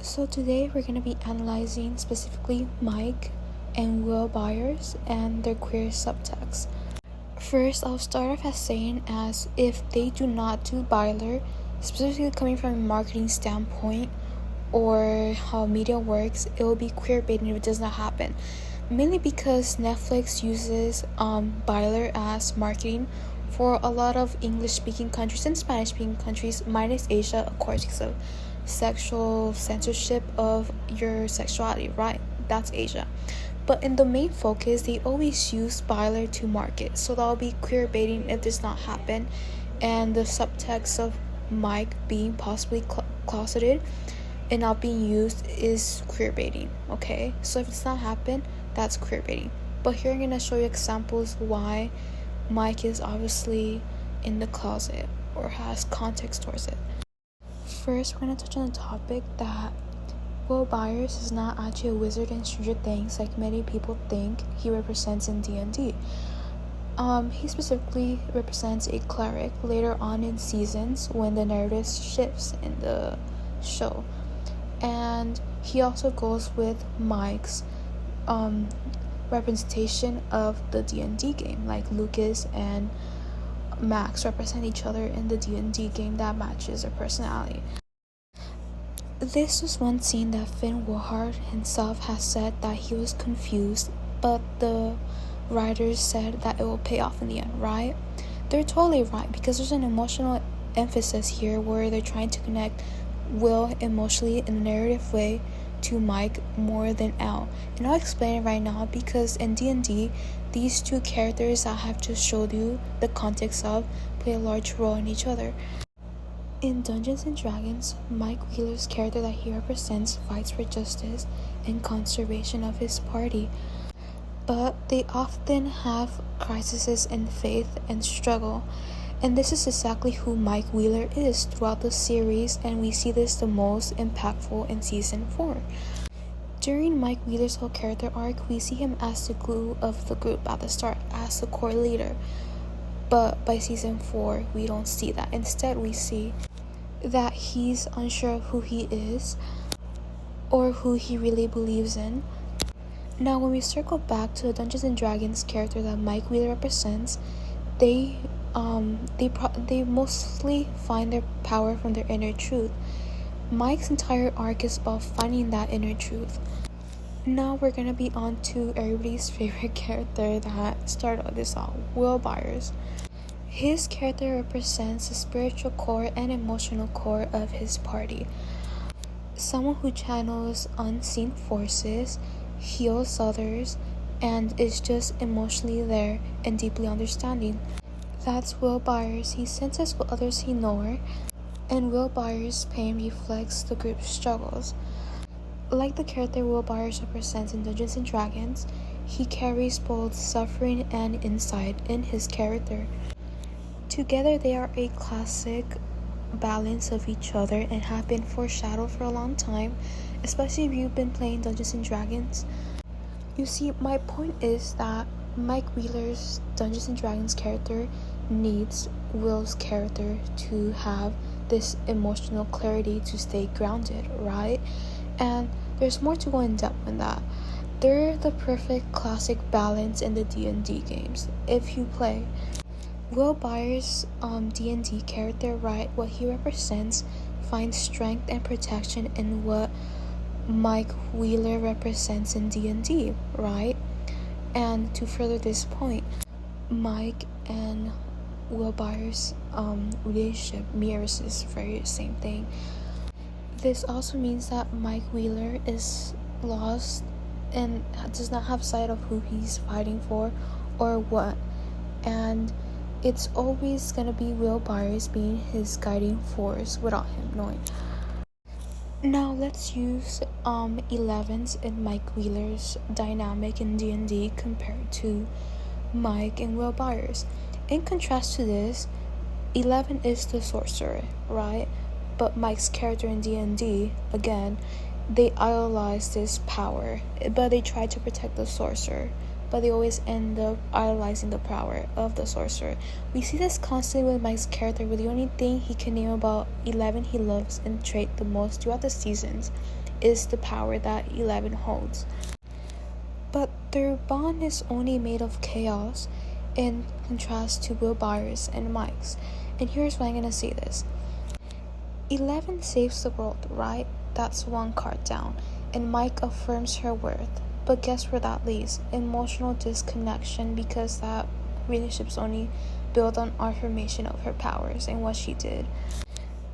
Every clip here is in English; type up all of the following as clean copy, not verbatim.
So today we're going to be analyzing specifically Mike and Will Byers and their queer subtext. First, I'll start off as saying as if they do not do Byler, specifically coming from a marketing standpoint or how media works, it will be queer baiting if it does not happen. Mainly because Netflix uses Byler as marketing for a lot of English-speaking countries and Spanish-speaking countries, minus Asia, of course, because of sexual censorship of your sexuality, right? That's Asia. But in the main focus, they always use Byler to market. So that'll be queer baiting if it does not happen. And the subtext of Mike being possibly closeted and not being used is queer baiting, okay? So if it's not happened, that's queer baiting. But here I'm going to show you examples why Mike is obviously in the closet or has context towards it. First, we're going to touch on the topic that Will Byers is not actually a wizard in Stranger Things like many people think he represents in D&D. He specifically represents a cleric later on in seasons when the narrative shifts in the show. And he also goes with Mike's representation of the D&D game, like Lucas and Max represent each other in the D&D game that matches their personality. This was one scene that Finn Wolfhard himself has said that he was confused, but the writers said that it will pay off in the end, right? They're totally right, because there's an emotional emphasis here where they're trying to connect Will emotionally in a narrative way to Mike more than Al. And I'll explain it right now because in D&D, these two characters that I have just showed you the context of play a large role in each other. In Dungeons & Dragons, Mike Wheeler's character that he represents fights for justice and conservation of his party. But they often have crises in faith and struggle. And this is exactly who Mike Wheeler is throughout the series, and we see this the most impactful in Season 4. During Mike Wheeler's whole character arc, we see him as the glue of the group at the start, as the core leader. But by Season 4, we don't see that. Instead, we see that he's unsure of who he is or who he really believes in. Now, when we circle back to the Dungeons & Dragons character that Mike Wheeler represents, they mostly find their power from their inner truth. Mike's entire arc is about finding that inner truth. Now we're gonna be on to everybody's favorite character that started this all, Will Byers. His character represents the spiritual core and emotional core of his party. Someone who channels unseen forces, heals others, and is just emotionally there and deeply understanding. That's Will Byers. He senses what others ignore, and Will Byers' pain reflects the group's struggles. Like the character Will Byers represents in Dungeons & Dragons, he carries both suffering and insight in his character. Together they are a classic balance of each other and have been foreshadowed for a long time, especially if you've been playing Dungeons & Dragons. You see, my point is that Mike Wheeler's Dungeons & Dragons character needs Will's character to have this emotional clarity to stay grounded, right? And there's more to go in depth in that. They're the perfect classic balance in the D&D games, if you play. Will Byers' D&D character, right, what he represents, finds strength and protection in what Mike Wheeler represents in D&D, right? And to further this point, Mike and Will Byers' relationship mirrors this very same thing. This also means that Mike Wheeler is lost and does not have sight of who he's fighting for or what. And it's always going to be Will Byers being his guiding force without him knowing. Now let's use 11's and Mike Wheeler's dynamic in D&D compared to Mike and Will Byers. In contrast to this, 11 is the sorcerer, right? But Mike's character in D&D, again, they idolize this power, but they try to protect the sorcerer. But they always end up idolizing the power of the sorcerer. We see this constantly with Mike's character, where the only thing he can name about 11 he loves and trait the most throughout the seasons is the power that 11 holds. But their bond is only made of chaos, in contrast to Will Byers and Mike's. And here's why I'm gonna say this. 11 saves the world, right? That's one card down. And Mike affirms her worth. But guess where that leads? Emotional disconnection, because that relationship's only built on affirmation of her powers and what she did.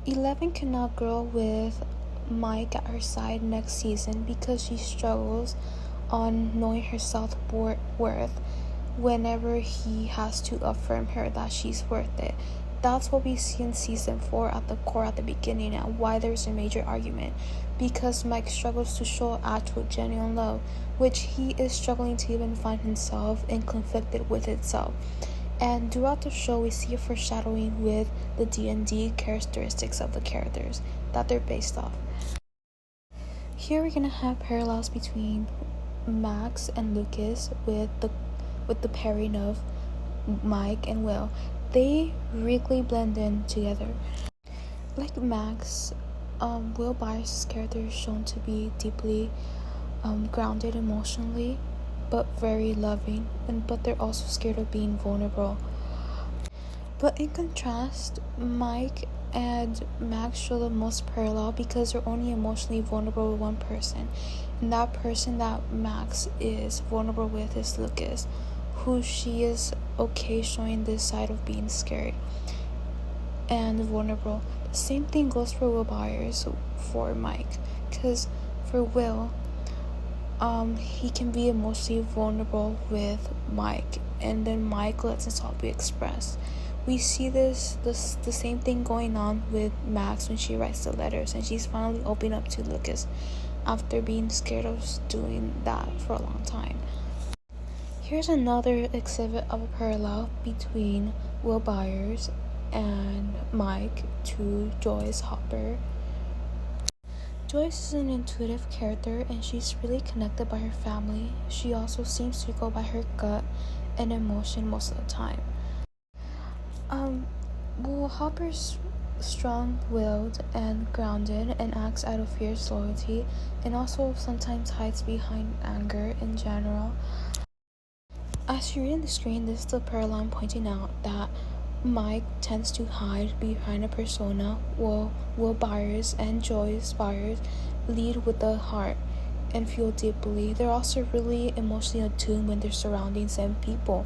11 cannot grow with Mike at her side next season because she struggles on knowing her self-worth whenever he has to affirm her that she's worth it. That's what we see in season 4 at the core at the beginning, and why there's a major argument, because Mike struggles to show actual genuine love, which he is struggling to even find himself and conflicted with itself. And throughout the show, we see a foreshadowing with the D&D characteristics of the characters that they're based off. Here we're gonna have parallels between Max and Lucas with the pairing of Mike and Will. They really blend in together. Like Max, Will Byers' character is shown to be deeply grounded emotionally, but very loving, but they're also scared of being vulnerable. But in contrast, Mike and Max show the most parallel because they're only emotionally vulnerable with one person, and that person that Max is vulnerable with is Lucas, who she is okay showing this side of being scared and vulnerable. The same thing goes for Will Byers for Mike, because for Will, he can be emotionally vulnerable with Mike, and then Mike lets himself be expressed. We see the same thing going on with Max when she writes the letters, and she's finally opening up to Lucas after being scared of doing that for a long time. Here's another exhibit of a parallel between Will Byers and Mike to Joyce Hopper. Joyce is an intuitive character, and she's really connected by her family. She also seems to go by her gut and emotion most of the time. Well, Hopper's strong-willed and grounded and acts out of fierce loyalty, and also sometimes hides behind anger in general. As you read on the screen, this is the parallel pointing out that Mike tends to hide behind a persona, while Will Byers and Joyce Byers lead with the heart and feel deeply. They're also really emotionally attuned when they're surrounding some people.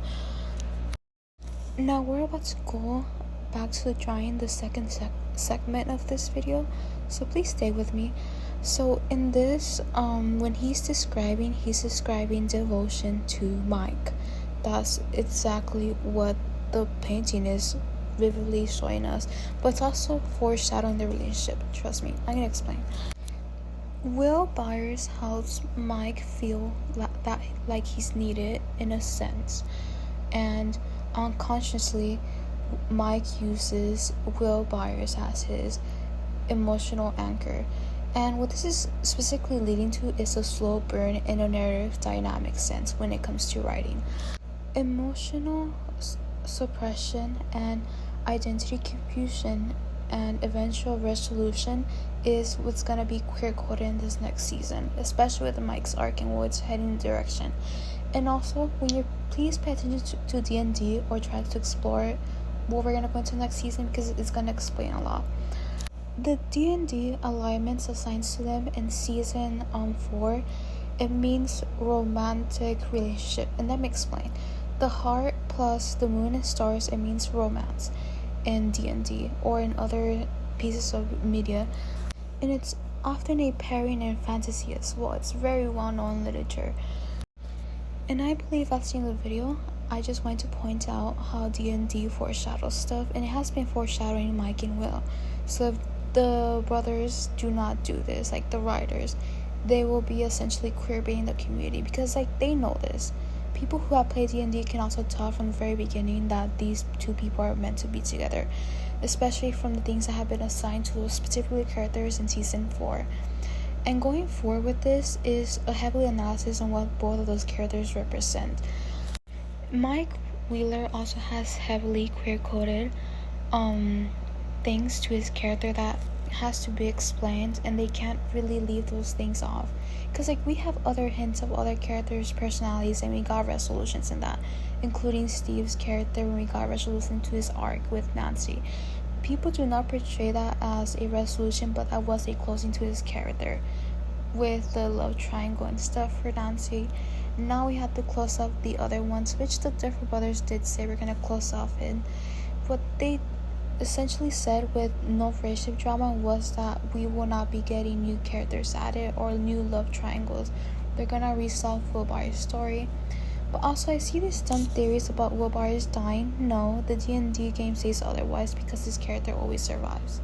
Now we're about to go back to the drawing, the second segment of this video, so please stay with me. So in this, when he's describing devotion to Mike. That's exactly what the painting is vividly showing us, but it's also foreshadowing the relationship. Trust me, I'm gonna explain. Will Byers helps Mike feel that like he's needed in a sense, and unconsciously Mike uses Will Byers as his emotional anchor. And what this is specifically leading to is a slow burn in a narrative dynamic sense when it comes to writing. Emotional suppression and identity confusion and eventual resolution is what's gonna be queer coded in this next season, especially with Mike's arc and what's heading in direction. And also, when you please pay attention to D&D or try to explore what we're gonna go into next season, because it's gonna explain a lot. The D&D alignments assigned to them in season 4, it means romantic relationship, and let me explain. The heart plus the moon and stars, it means romance in D&D or in other pieces of media, and it's often a pairing in fantasy as well. It's very well known literature. And I believe that's the end of the video. I just wanted to point out how D&D foreshadows stuff, and it has been foreshadowing Mike and Will. So if the brothers do not do this, like the writers, they will be essentially queer-baiting the community, because like they know this. People who have played D&D can also tell from the very beginning that these two people are meant to be together, especially from the things that have been assigned to those particular characters in season 4. And going forward with this is a heavy analysis on what both of those characters represent. Mike Wheeler also has heavily queer-coded things to his character that has to be explained, and they can't really leave those things off, because like we have other hints of other characters' personalities, and we got resolutions in that, including Steve's character when we got resolution to his arc with Nancy. People do not portray that as a resolution, but that was a closing to his character with the love triangle and stuff for Nancy. Now we have to close off the other ones, which the different brothers did say we're gonna close off in. What they essentially said with no friendship drama was that we will not be getting new characters added or new love triangles. They're gonna resolve Will Byers' story. But also, I see these dumb theories about Will Byers dying. No, the D&D game says otherwise because his character always survives.